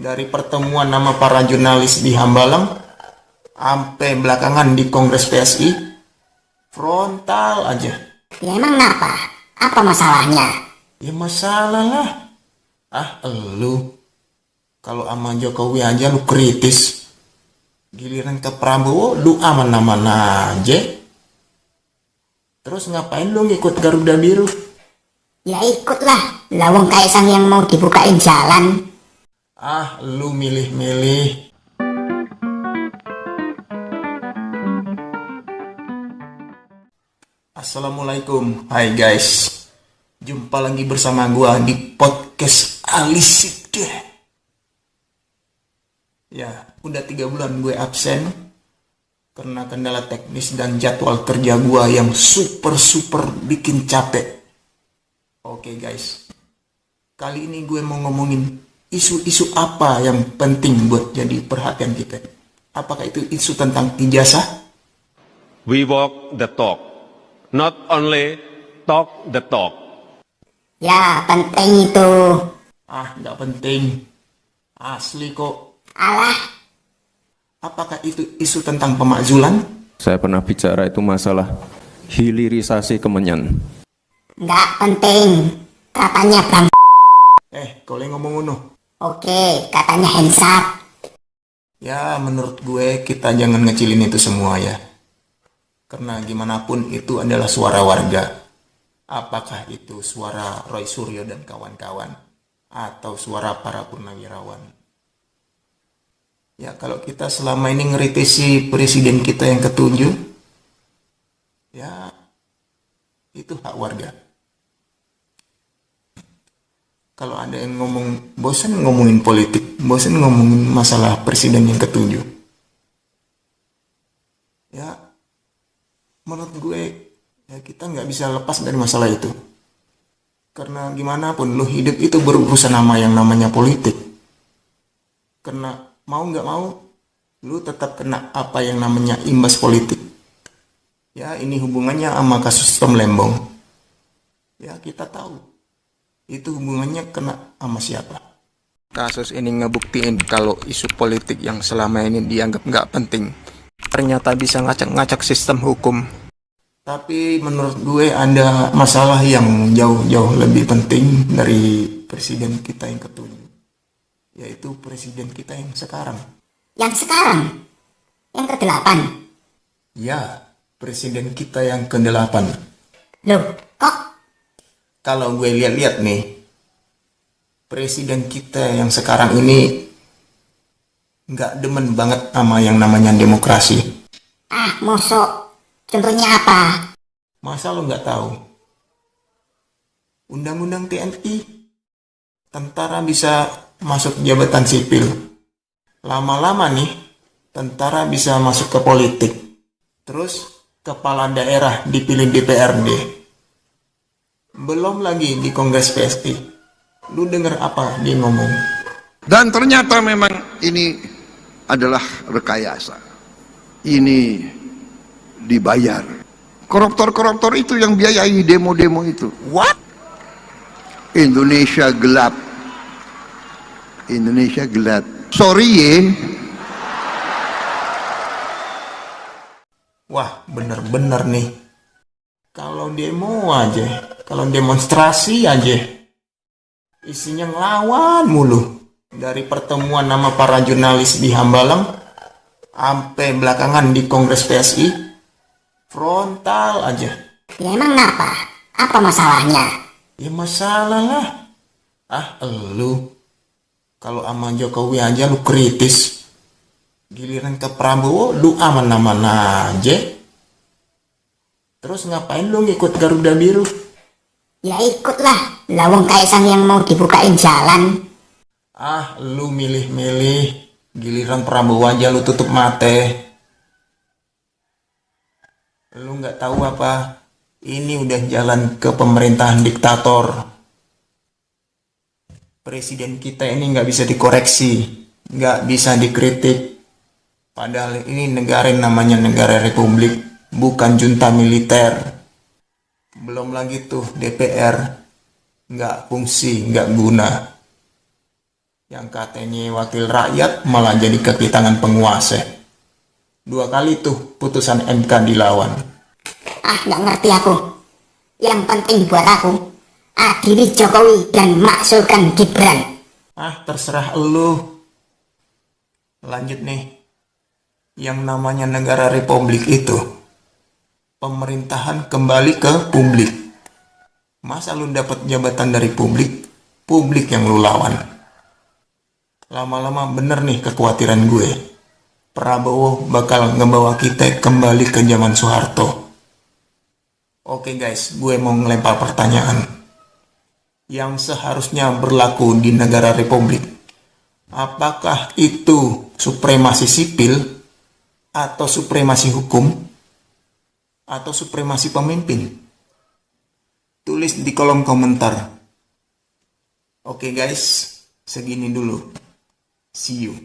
Dari pertemuan nama para jurnalis di Hambalang sampai belakangan di Kongres PSI, frontal aja. Ya emang kenapa? Apa masalahnya? Ya masalah lah. Elu. Kalau sama Jokowi aja lu kritis. Giliran ke Prabowo lu aman-aman aja. Terus ngapain lu ngikut Garuda Biru? Ya ikutlah, lawang Kaisang yang mau dibukain jalan. Lu milih-milih. Assalamualaikum, hai guys. Jumpa lagi bersama gua di podcast Alisip deh. Ya, udah 3 bulan gue absen karena kendala teknis dan jadwal kerja gua yang super bikin capek. Oke guys, kali ini gue mau ngomongin isu-isu apa yang penting buat jadi perhatian kita. Apakah itu isu tentang ijazah? We walk the talk, not only talk the talk. Ya penting itu. Nggak penting. Asli kok. Alah, Apakah itu isu tentang pemakzulan? Saya pernah bicara itu masalah hilirisasi kemenyan. nggak penting. Katanya Bang. Kalau yang ngomong ngono. Oke, katanya hands up. Ya, menurut gue kita jangan ngecilin itu semua ya. Karena gimana pun itu adalah suara warga. Apakah itu suara Roy Suryo dan kawan-kawan atau suara para purnawirawan? Ya, kalau kita selama ini ngeritisi presiden kita yang ketujuh, ya itu hak warga. Kalau ada yang bosan ngomongin politik, bosan ngomongin masalah presiden yang ketujuh, ya menurut gue ya kita nggak bisa lepas dari masalah itu. Karena gimana pun lu hidup itu berurusan sama yang namanya politik. Karena mau nggak mau, lu tetap kena apa yang namanya imbas politik. Ya ini hubungannya sama kasus Tom Lembong. Ya kita tahu itu hubungannya kena sama siapa. Kasus ini ngebuktiin kalau isu politik yang selama ini dianggap nggak penting ternyata bisa ngacak-ngacak sistem hukum. Tapi menurut gue ada masalah yang jauh-jauh lebih penting dari presiden kita yang ketujuh, yaitu presiden kita yang sekarang. Yang sekarang? Yang ke-8? Ya, presiden kita yang ke-8. Loh, kok? Kalau gue lihat-lihat nih, presiden kita yang sekarang ini nggak demen banget sama yang namanya demokrasi. Mosok. Contohnya apa? Masa lo nggak tahu? Undang-undang TNI, tentara bisa masuk jabatan sipil. Lama-lama nih, tentara bisa masuk ke politik. Terus, kepala daerah dipilih DPRD. Belum lagi di Kongres PSI. Lu denger apa dia ngomong? Dan ternyata memang ini adalah rekayasa. Ini dibayar. Koruptor-koruptor itu yang biayai demo-demo itu. What? Indonesia gelap. Indonesia gelap. Sorry ye. Wah, bener-bener nih. Kalau demo aja, kalau demonstrasi aja, isinya ngelawan mulu. Dari pertemuan nama para jurnalis di Hambalang sampai belakangan di Kongres PSI, frontal aja. Ya emang kenapa? Apa masalahnya? Ya masalah lah. Elu. Kalau sama Jokowi aja lu kritis. Giliran ke Prabowo lu aman-aman aja. Terus ngapain lu ngikut Garuda Biru? Ya ikutlah, lawang Kaisang yang mau dibukain jalan. Lu milih-milih. Giliran Prabowo aja lu tutup mata. Lu nggak tahu apa? Ini udah jalan ke pemerintahan diktator. Presiden kita ini nggak bisa dikoreksi, nggak bisa dikritik. Padahal ini negara yang namanya negara republik, bukan junta militer. Belum lagi tuh DPR, nggak fungsi, nggak guna. Yang katanya wakil rakyat malah jadi kaki tangan penguasa. 2 kali tuh putusan MK dilawan. Ah, nggak ngerti aku. Yang penting buat aku, adili Jokowi dan masukkan Gibran. Ah, terserah elu. Lanjut nih. Yang namanya negara republik itu, pemerintahan kembali ke publik. Masa lu dapat jabatan dari publik, publik yang lu lawan. Lama-lama bener nih kekhawatiran gue. Prabowo bakal ngebawa kita kembali ke zaman Soeharto. Oke guys, gue mau ngelempar pertanyaan. Yang seharusnya berlaku di negara republik, apakah itu supremasi sipil, atau supremasi hukum, atau supremasi pemimpin? Tulis di kolom komentar. Oke guys, segini dulu. See you.